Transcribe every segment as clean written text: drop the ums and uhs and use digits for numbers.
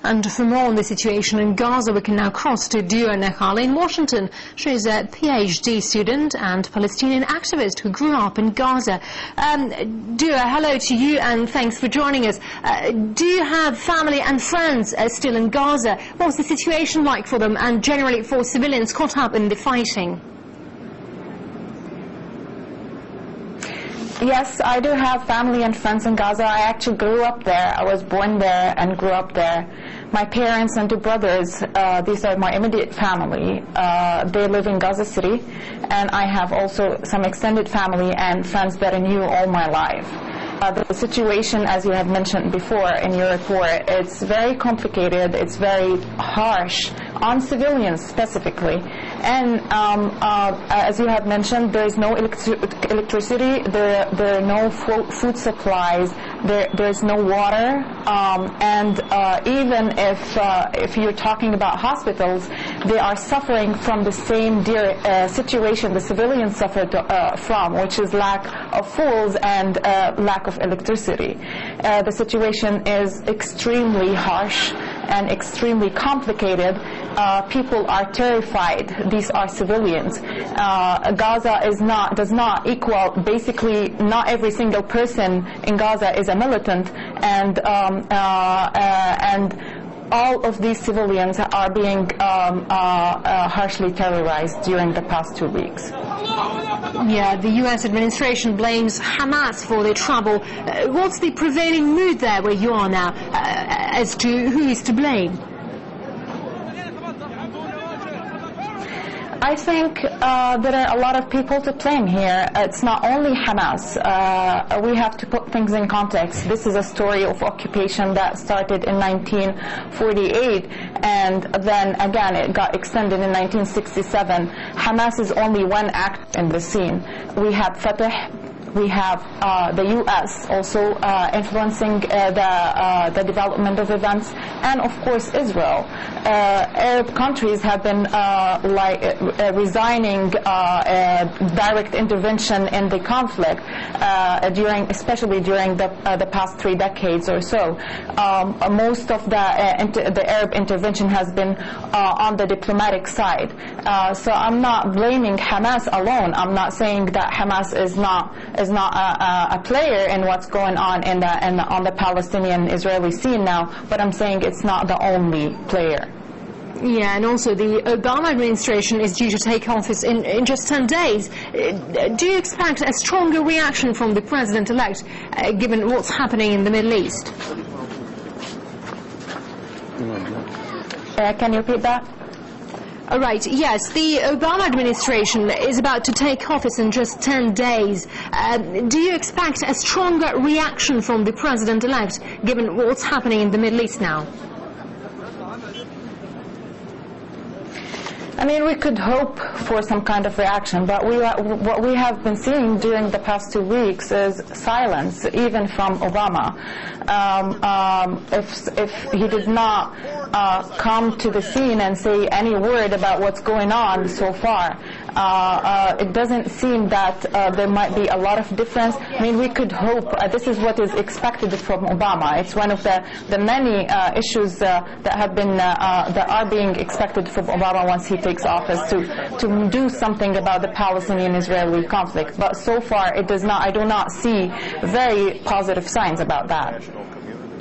And for more on the situation in Gaza, we can now cross to Dua Nehale in Washington. She is a PhD student and Palestinian activist who grew up in Gaza. Dua, hello to you and thanks for joining us. Do you have family and friends still in Gaza? What's the situation like for them and generally for civilians caught up in the fighting? Yes, I do have family and friends in Gaza. I actually grew up there. I was born there and grew up there. My parents and two brothers, these are my immediate family. They live in Gaza City, and I have also some extended family and friends that I knew all my life. The situation, as you have mentioned before in your report, it's very complicated, it's very harsh on civilians specifically. And as you have mentioned, there is no electricity, there are no food supplies, there's no water, and even if you're talking about hospitals, they are suffering from the same situation the civilians suffered from, which is lack of foods and lack of electricity. The situation is extremely harsh and extremely complicated. People are terrified. These are civilians. Gaza does not equal, basically not every single person in Gaza is a militant, and all of these civilians are being harshly terrorized during the past 2 weeks. Yeah, the U.S. administration blames Hamas for the trouble. What's the prevailing mood there where you are now as to who is to blame? I think there are a lot of people to blame here. It's not only Hamas. We have to put things in context. This is a story of occupation that started in 1948, and then again it got extended in 1967. Hamas is only one actor in the scene. We have Fatah. We have the U.S. also influencing the development of events, and of course Israel. Arab countries have been resigning direct intervention in the conflict, especially during the past 3 decades or so. Most of the Arab intervention has been on the diplomatic side. So I'm not blaming Hamas alone. I'm not saying that Hamas is not a player in what's going on on the Palestinian-Israeli scene now, but I'm saying it's not the only player. Yeah, and also the Obama administration is due to take office in just 10 days. Do you expect a stronger reaction from the president-elect, given what's happening in the Middle East? Can you repeat that? All right, yes, the Obama administration is about to take office in just 10 days. Do you expect a stronger reaction from the president-elect, given what's happening in the Middle East now? I mean, we could hope for some kind of reaction, but what we have been seeing during the past 2 weeks is silence, even from Obama. If he did not come to the scene and say any word about what's going on so far, it doesn't seem that there might be a lot of difference. I mean, we could hope. This is what is expected from Obama. It's one of the many issues that are being expected from Obama once he takes office, to do something about the Palestinian-Israeli conflict. But so far, it does not. I do not see very positive signs about that.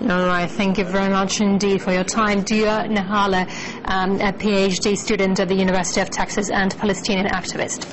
All right, thank you very much indeed for your time. Dua Nehale, a PhD student at the University of Texas and Palestinian activist.